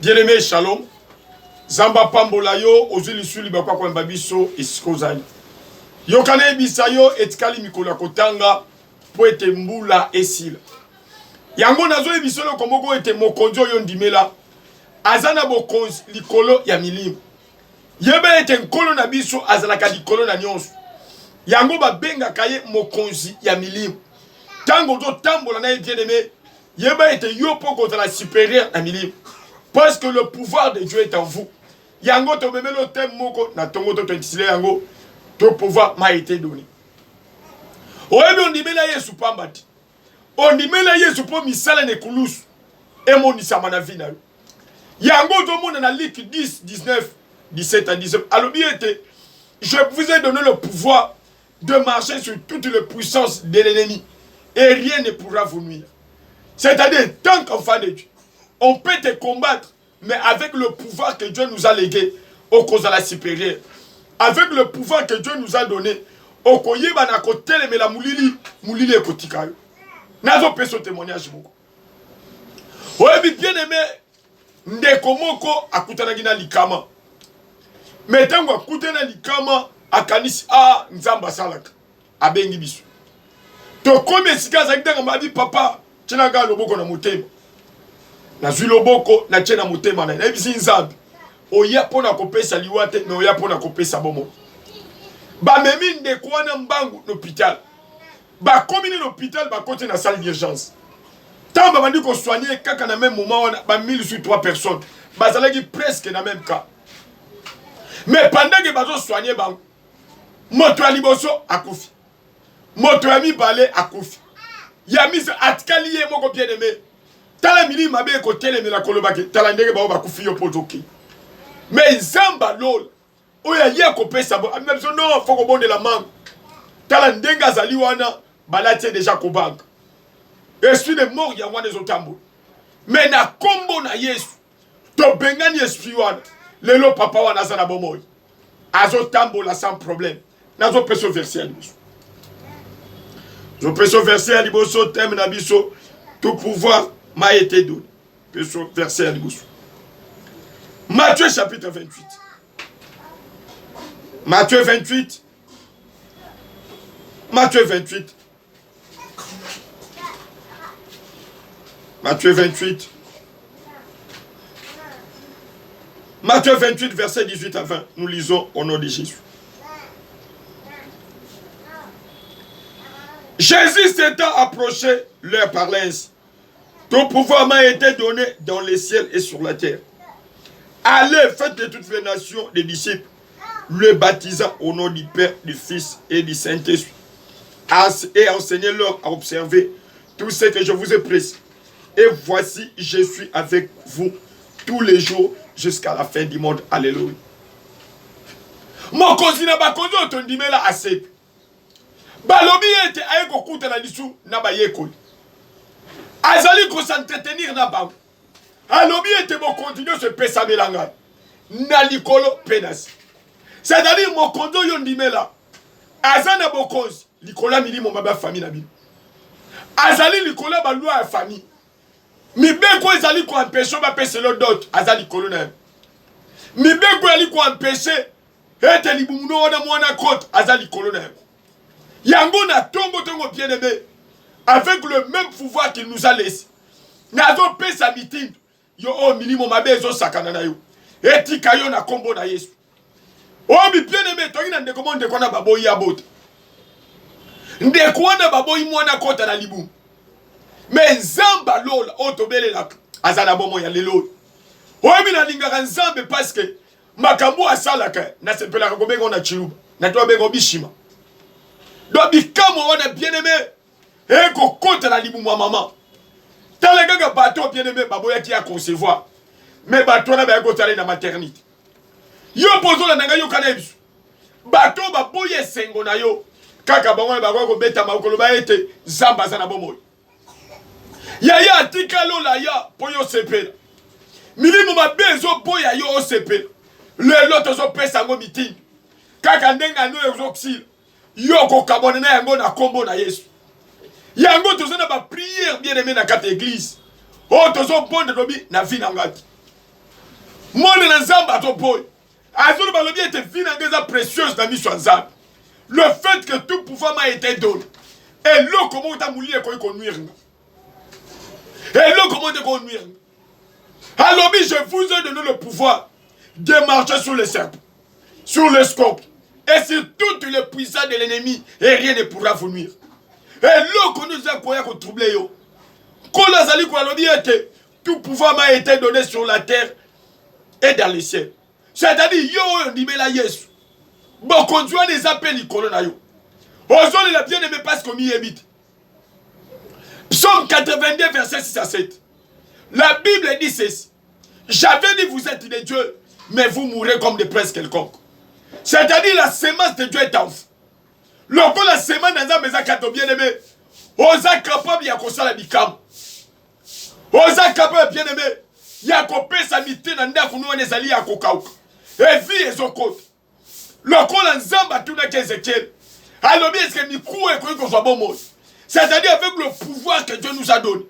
Bien-aimé, shalom. Zamba pambola yo, ozili suli bakwa kwa mbabiso isikozali. Yokane bisayo etikali mikola kotanga po ete mbula esila. Yango nazo ebisolo komoko ete mokonzi oyo ndimela azana bokonzi likolo ya milimo. Yebe ete nkolo na biso azalaka likolo na nyonso. Yango babenga kaye mokonzi ya milimo. Tango to tambola na bien-aimé, yebe ete yo poko za la supérieure na milimo. Parce que le pouvoir de Dieu est en vous. Yango to memelo tem moko na tongo to tentisile yango to pouvoir m'a été donné. Oyebi ondimela Yesu pambati. Ondimela Yesu po misala ne kulusu. Emonisa mana vie na yo. Yango to mona na Luc 10, 19, 17 à 19. Alobi ete, je vous ai donné le pouvoir de marcher sur toute la puissance de l'ennemi. Et rien ne pourra vous nuire. C'est-à-dire, tant qu'enfant de Dieu, on peut te combattre, mais avec le pouvoir que Dieu nous a légué au cause de la supérieure. Avec le pouvoir que Dieu nous a donné, au koyeba na kotele me la mulili ekotika yo. Nazo peso témoignage moko. Oyebi bien aimé, ndeko moko akutana gina likama. Metango akutana likama akanisi nzamba salaka. Abengi biso. To komi sika za kidanga mabi papa, tina ga loboko na motema. Na zwi loboko na tena motema na ebisi nzambe. Oya pona kopesa liwate na oya pona kopesa bomo. Ba memi ndeko wana mbangu l'hôpital. Ba komi ni l'hôpital ba kote na salle d'urgence. Tamba bandi ko soigner kaka na même moment wana ba 1003 personnes. Ba zalaki presque na même cas. Mais pendant que bazo soigner bango, moto ya liboso akufi. Moto ya mibale akufi. Ya mise atkali ye moko bien aimé. Tala mili mabe ko tele la kolobake tala ndenge ba bakufi yo potoki. Mais zamba lol oya ye ko pesa bo même so non faut ko bonde la mangue. Tala ndenge azali wana balati déjà ko bank. Esprit de mort ya wana ezotambo. Mais na kombo na Yesu to bengani esprit wana lelo papa wana za na bomoy. Azotambo la sans problème. Nazo peso verset à liboso. Je peso verset à liboso thème na biso tout pouvoir m'a été donné. Verset à liboso. Matthieu chapitre 28. Matthieu 28. Matthieu 28. Matthieu 28. Matthieu 28, verset 18 à 20. Nous lisons au nom de Jésus. Jésus s'étant approché, leur parlait ainsi. Tout pouvoir m'a été donné dans les ciels et sur la terre. Allez, faites de toutes les nations des disciples, le baptisant au nom du Père, du Fils et du Saint-Esprit. Et enseignez-leur à observer tout ce que je vous ai prescrit. Et voici, je suis avec vous tous les jours jusqu'à la fin du monde. Alléluia. Mon cousin n'a pas connu ton dimela assez. Balobi était avec au coup de la dissous n'a pas yékoli. Azali ko s'entretenir na bango. Alobi ete mo continuer se pesa melanga. Na likolo penas. C'est-à-dire mo kondo yo ndimela. Azana bokonzi likola milimo maba famille na bino. Azali likola ba loi ya famille. Mibeko ezali ko empêcher ba pese lo dot azali likolo na. Mibeko ali ko empêcher ete libumuno wana mwana kote azali likolo na. Yango na tongo bien aimé. Avec le même pouvoir qu'il nous a laissé. Nazo pesa mitin. Yo o minimum mabezo sakana na yo. Etika yo na kombo na Yesu. O mi bien aimé to ina ndeko monde kona baboyi abota. Ndeko wana baboyi mwana kota na libu. Mais nzamba lola otobele la azana bomo ya lelo. O mi na lingaka nzambe parce que makambo asalaka na sepela ko bengo na chiruba. Na to bengo bishima. Do bikamo wana bien aimé. Et qu'on compte la libu moi maman. Tant les gars bateau bien aimé baboya qui a concevoir. Mais bateau na ba go taller na maternité. Yo pozo la nanga yo kanebis. Bateau baboye sengo na yo. Kaka bango ba go beta makolo ba ete zamba za na bomoy. Ya atika lo la ya po yo sepela. Milimu mabezo boya yo o sepela. Le loto zo pesa ngo miting. Kaka ndenga no exoxil. Yo ko kabone na yango na kombo na Yesu. Yango tozo na ba prière bien aimé na kata église. Oh tozo bonde dobi na vie na ngati. Mon ensemble ton boy. Azul balobi était vinangeza précieuse dans mission ensemble. Le fait que tout pouvoir m'a été donné. Et l'eau comment t'as moulé quoi conduire. Et l'eau comment te conduire. Alors je vous ai donné le pouvoir de marcher sur les serpents, sur les scorpions et sur toutes les puissances de l'ennemi et rien ne pourra vous nuire. Et l'eau qu'on nous a quoi qu'on trouble yo. Quand la zali quoi l'on dit que tout pouvoir m'a été donné sur la terre et dans les cieux. C'est-à-dire yo on dit mais la Yesu. Bon conduire des appels l'icône na yo. Aujourd'hui la bien-aimé parce qu'on y habite. Psaume 82 verset 6 à 7. La Bible dit ceci. J'avais dit vous êtes des dieux, mais vous mourrez comme des princes quelconques. C'est-à-dire la sémence de Dieu est en vous. Lorsque la sémence dans la maison kato bien-aimé, osa capable ya kosala bikam. Osa capable bien-aimé, ya kopesa mité na ndaku no ezali ya kokauka. Et vie ezokota. Lorsque la nzamba tuna ke Ézéchiel, alobi est-ce que mikou ekoki kozwa bomoi. C'est-à-dire avec le pouvoir que Dieu nous a donné.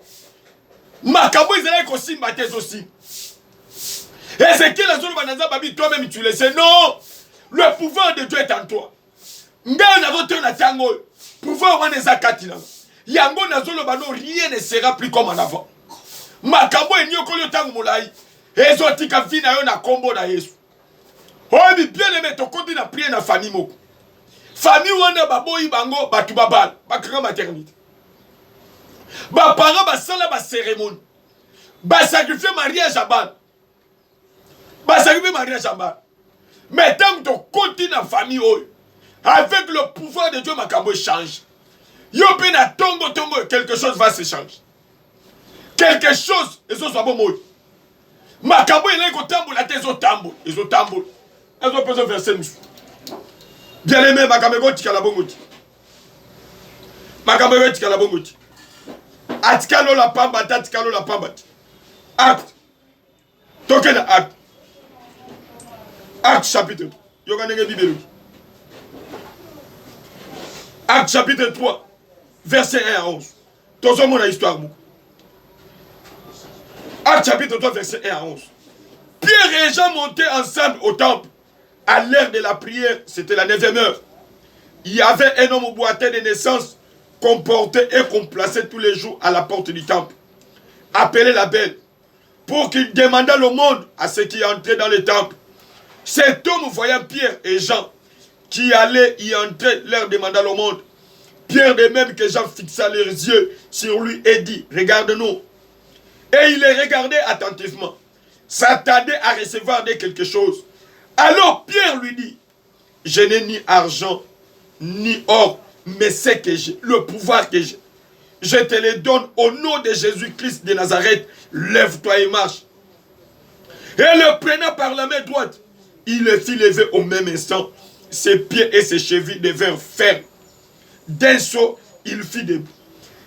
Makambo ezali kosimba te aussi. Ézéchiel a dit toi-même tu le sais. Non, le pouvoir de Dieu est en toi. Pouvoir on est à Katina. Yango nazolo bano rien ne sera plus comme en avant. Makambo enyoko yo tangu molai. Ezotika vina yo na kombo na Yesu. Oh bien aimé to konti na prier na famille moko. Famille wana baboyi bango batu babal, bakanga maternité. Ba parents ba sala ba cérémonie. Ba sacrifier mariage à bal. Ba sacrifier mariage à bal. Mais tant que tu continues dans la famille, avec le pouvoir de Dieu, makambo change. Yo pena tongo quelque chose va se changer. Quelque chose, et ça soit bon mot. Makambo il est ko tambour la tête au tambour, ils ont tambour. Ils ont besoin verser nous. Bien aimé makambo tikala bongoti. Makambo tikala bongoti. Atikalo la pamba, atikalo la pamba. Acte. Token acte. Acte chapitre 3. Acte chapitre 3, verset 1 à 11. Tout ça, mon histoire. Acte chapitre 3, verset 1 à 11. Pierre et Jean montaient ensemble au temple. À l'heure de la prière, c'était la 9e heure. Il y avait un homme boiteux de naissance qu'on portait et qu'on plaçait tous les jours à la porte du temple, appelé la Belle, pour qu'il demandât le monde à ceux qui entraient dans le temple. Cet homme, voyant Pierre et Jean qui allaient y entrer, leur demanda le monde. Pierre, de même que Jean, fixa leurs yeux sur lui et dit, regarde-nous. Et il les regardait attentivement, s'attendait à recevoir de quelque chose. Alors Pierre lui dit, je n'ai ni argent, ni or, mais ce que j'ai, le pouvoir que j'ai, je te le donne au nom de Jésus-Christ de Nazareth, lève-toi et marche. Et le prenant par la main droite, il le fit lever au même instant. Ses pieds et ses chevilles devinrent fermes. D'un saut, il fit debout.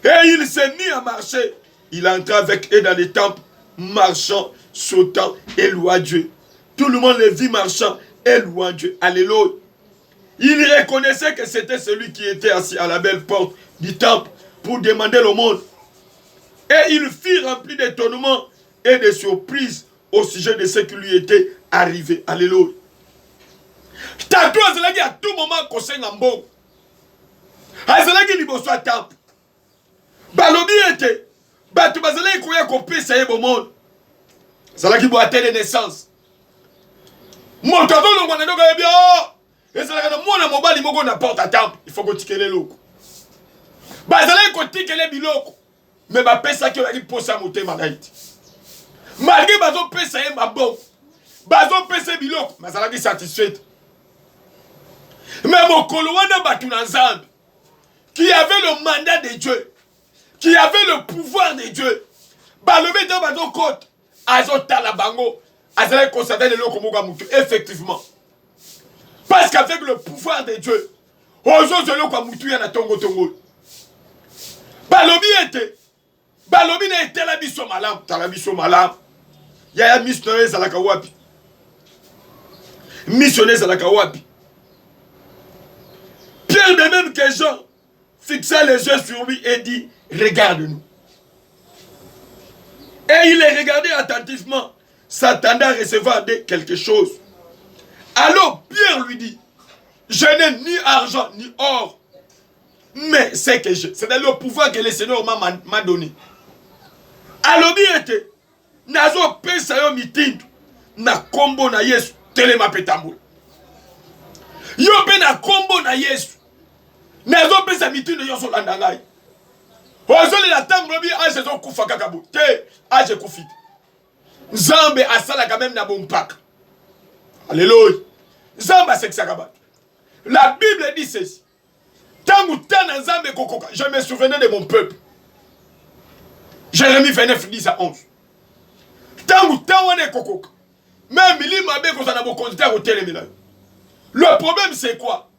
Et il s'est mis à marcher. Il entra avec eux dans le temple, marchant, sautant et louant Dieu. Tout le monde le vit marchant et louant Dieu. Alléluia. Il reconnaissait que c'était celui qui était assis à la belle porte du temple pour demander le monde. Et il fut rempli d'étonnement et de surprise au sujet de ce qui lui était arrivé. Alléluia. Tantôt, Azalagi à tout moment qu'on s'est en bon. Azalagi liboso à temple. Balobi était. Batu Bazalagi kouya kopé ça y est au monde. Azalagi boité de naissance. Mon tonton le mwana doka bien. Et Azalagi na mwana mobali moko na porte à temple. Il faut que tikele loko. Bazalagi ko tikele biloko. Mais ba pesa ki yaki posa motema naiti. Malgré bazo pesa ye maboko. Bazo pesa biloko, bazalaki satisfait. Mais mon Kolowana Batunanzambe, qui avait le mandat de Dieu, qui avait le pouvoir de Dieu, balobé dans bazo côte, azo talabango, azalaki constater le lokomoka mutu, effectivement. Parce qu'avec le pouvoir de Dieu, ozo zelo kwa mutu ya na tongo tongo. Balobi était, balobi na était la biso malam, talabiso malam. Yaya missionnaire à la kawapi. Missionnaire à la kawapi. Pierre de même que Jean fixa les yeux sur lui et dit, regarde-nous. Et il les regardait attentivement, s'attendait à recevoir quelque chose. Alors Pierre lui dit, je n'ai ni argent ni or, mais c'est que j'ai. C'est le pouvoir que le Seigneur m'a donné. Alors bien était, nazo pesa yo mitindu, na kombo na Yesu, telema petambula. Yo pe na kombo na Yesu, nazo pesa mitindu yo so landangai. Ozoli la tango lobi age zo kufa kakabu. Te age kufite. Nzambe asala quand même na bompaka. Alléluia. Nzambe asekisaka bato. La Bible dit ceci. Tangu tana nzambe kokoka. Je me souvenais de mon peuple. Jérémie 29, 10 à 11. Tangu tawane kokoka. Même milima be kozana bo conducteur au télémila. Le problème c'est quoi?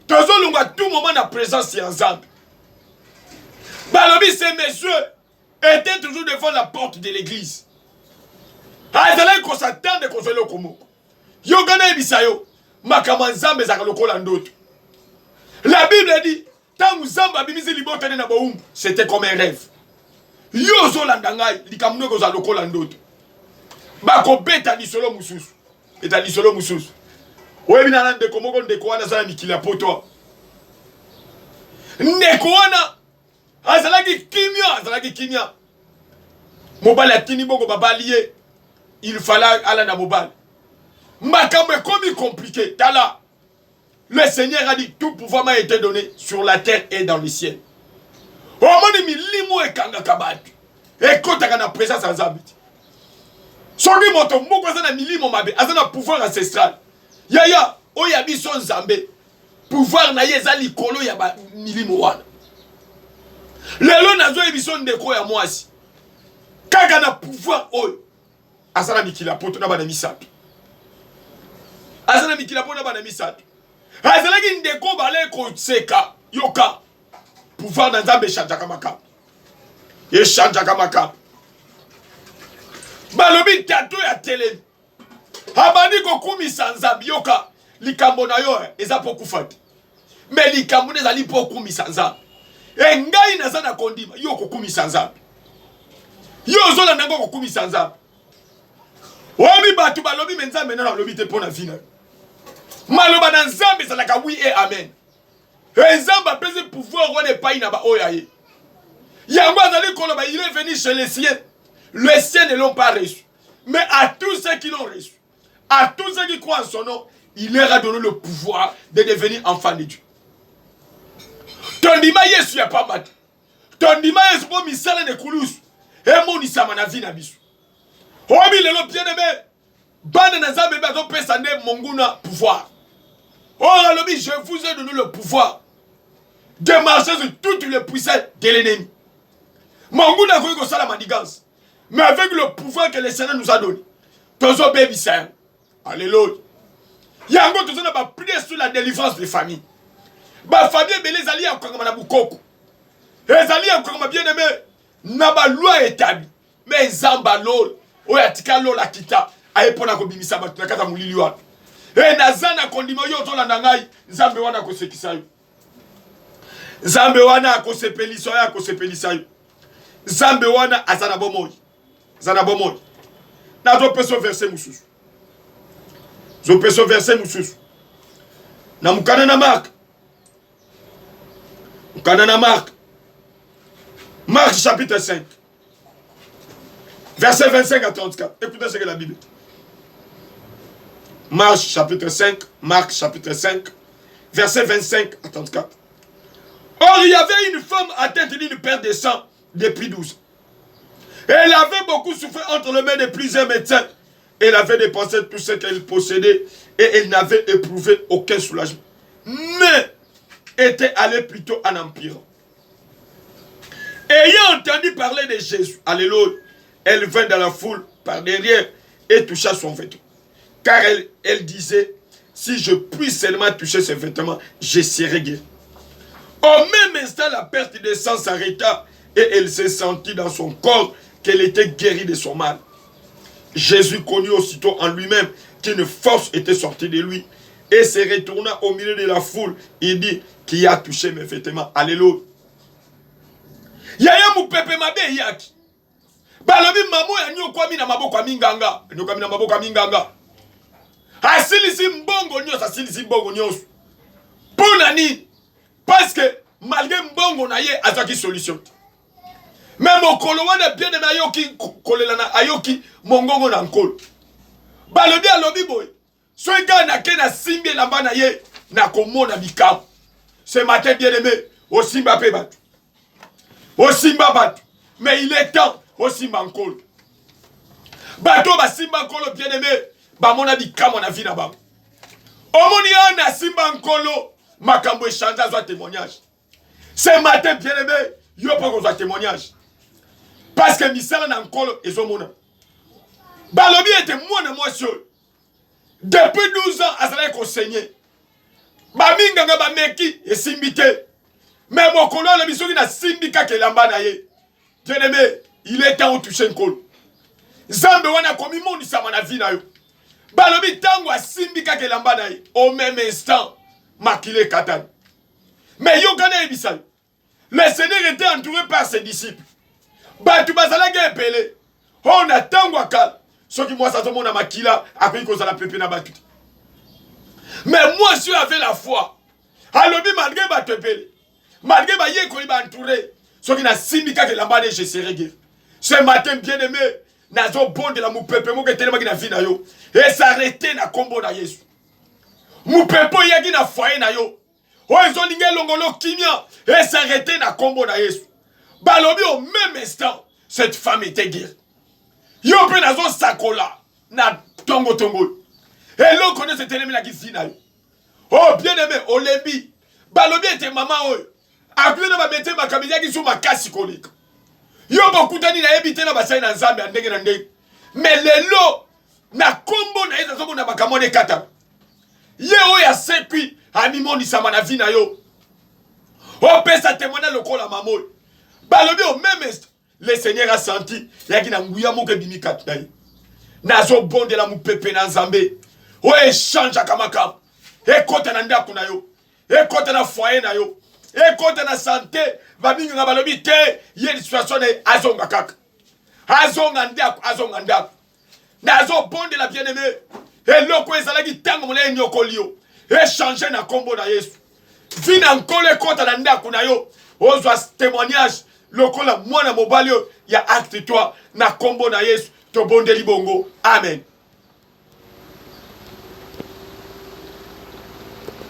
Tozolunga tout moment na présence ya nzambe. Balobi, ces messieurs étaient toujours devant la porte de l'église. Azalai ko s'attendre ko zelo komo. Yo gana ebisayo makama nzambe za lokola ndoto. La Bible dit tant nzamba bimizi libota na boumbu, c'était comme un rêve. Yo zo landangai likamno ko za lokola ndoto. Ba ko beta di solo mususu. Eta di solo mususu. Oyebi na nande komoko ndeko wana za mikila poto. Ndeko wana azalaki kimia. Mobali atini boko babaliye. Il fallait aller dans Mobile. Makambe comme compliqué. Tala. Le Seigneur a dit tout pouvoir m'a été donné sur la terre et dans le ciel. Au moment de limo et kanga kabatu. Et quand tu as la présence en Zambie. Soki moto moko azana milimo mabe, azana pouvoir ancestral. Yaya, oyabi son Zambé. Pouvoir na yeza likolo ya ba milimo wana. Lelo nazo ebison ndeko ya mwasi. Kaka na pouvoir oyo. Asana mikila poto na bana misato. Asana mikila poto na bana misato. Asana ki ndeko bale ko seka yoka. Pouvoir na Nzambe chanja kama kama. Ye chanja kama kama. Balobi tato ya tele. Habani ko kumisa Nzambe yoka. Likambo na yo eza pokufati. Mais likambo na zali pokumisa Nzambe. E ngai na zana kondima yo kokumisa Nzambe. Yo zola nango kokumisa Nzambe. Obi batu balobi Nzambe na lobi te pona vina. Maloba na Nzambe zalaka oui et amen. Et Nzambe a pesé pouvoir wane pa ina ba oyaye. Yango azali koloba il est venu chez les siens. Les siens ne l'ont pas reçu. Mais à tous ceux qui l'ont reçu, à tous ceux qui croient en son nom, il leur a donné le pouvoir de devenir enfants de Dieu. Tondima Yesu ya pas mat. Tondima Yesu po misala ne kulus. E moni sama na vina bisu. Obi lelo bien aimé. Bana na Nzambe ba zo pesa nde monguna pouvoir. Oh alobi je vous ai donné le pouvoir de marcher sur toutes les puissances de l'ennemi. Monguna ko sala manigance. Mais avec le pouvoir que le Seigneur nous a donné. Tozo baby saint. Alléluia. Yango tozo na ba prier sur la délivrance des familles. Ba famille belé zali akokama na bukoko. Ezali akokama bien aimé na ba loi établie. Mais Nzamba lol oya tika lol akita ayepona ko bimisa batu na kata mulili wana. E nazana kondima yo to landa ngai Nzambe wana ko sekisa yo. Nzambe wana ko sepelisa yo ko sepelisa yo. Nzambe wana azana bomoyi. Zana bomoyi. Na zo peso verset mususu. Zo peso verset mususu. Na mukana na Marc. Marc chapitre 5. Verset 25 à 34. Écoutez ce que la Bible dit. Marc chapitre 5. Verset 25 à 34. Or, il y avait une femme atteinte d'une perte de sang depuis 12 ans. Elle avait beaucoup souffert entre les mains de plusieurs médecins. Elle avait dépensé tout ce qu'elle possédait et elle n'avait éprouvé aucun soulagement. Mais était allée plutôt en empirant. Ayant entendu parler de Jésus, alléluia, elle vint dans la foule par derrière et toucha son vêtement. Car elle disait, si je puis seulement toucher ses vêtements, je serai guéri. Au même instant, la perte de sang s'arrêta et elle s'est sentie dans son corps qu'elle était guérie de son mal. Jésus connut aussitôt en lui-même qu'une force était sortie de lui et se retourna au milieu de la foule. Il dit, qui a touché mes vêtements. Alléluia. Yaya mu pepe mabe yaki. Balobi mamu ya nyokwami na maboko ya minganga. Nyokwami na maboko ya minganga. Asilisi mbongo nyos, asilisi mbongo nyos. Pona ni? Parce que malgré mbongo na ye azaki solution. Même okolo wana bien de ayoki kolela na ayoki mongongo na nkolo. Balobi alobi boy. Soy ga na ke na simbi lamba na ye na komona bikam. Ce matin bien aimé, au simba pe batu. Au simba batu. Mais il est temps au simba nkolo. Bato ba simba nkolo bien aimé, ba mona bikam na vie na ba. Omoni na simba nkolo makambo échange à témoignage. Ce matin bien aimé, yo pas qu'on témoignage. Parce que misala na nkolo ezomona. Balobi était moi na moi seul. Depuis 12 ans, azala conseiller. Ba minganga ba meki et simbité. Mais mon kolo le bisoki na simbika ke lamba na ye. Bien aimé, il est temps de toucher nkolo. Zambe wana komi mondi sama na vie na yo. Balobi tango a simbika ke lamba na ye. Au même instant, makile katan. Mais yo gane ebisal. Le Seigneur était entouré par ses disciples. Batu bazala ge pele. On a tango akal. Ce qui moi ça tombe na makila après qu'on la pepe na batu. Mais moi je avec la foi. Alobi malgré ba tepele. Malgré ba ye ko li ba entouré. Ce qui na simbika ke lamba de je serai guéri. Ce matin bien aimé, nazo bon de la mu pepe mo ke telema ki na vie na yo. Et s'arrêter na kombo na Yesu. Mu pepe yaki na foyer na yo. O ezo ninge longolo kimia et s'arrêter na kombo na Yesu. Balobi au même instant, cette femme était guérie. Yo pe nazo sakola na tongo tongo. Et l'on connaît cette ennemi la qui fina. Oh bien aimé, olembi. Balobi était maman oh. Après na ba mette ma kamia qui sou ma kasi colique. Yo bokutani na ebité na basai na Nzambe andenge na ndenge. Mais lelo na kombo na yezo ko na makamone kata. Ye o ya sekui amimondi sama na vie na yo. O pesa témoigner le kola mamol. Balobi au même instant, le Seigneur a senti yaki na nguya moke bimi katnai. Nazo bonde la mu pepe na Nzambe. O échange akamaka. E kote na ndaku na yo. E kote na foyer na yo. E kote na santé, babinga nga balobi te, ye situation de azonga kaka. Azonga ndaku. Nazo bonde la bien-aimé. E loko ezalaki tango mole nyoko lio. E changer na kombo na Yesu. Vina nkole kota na ndaku na yo. Ozwa témoignage lokola mwana mobali yo ya acte toi na kombo na Yesu to bonde libongo. Amen.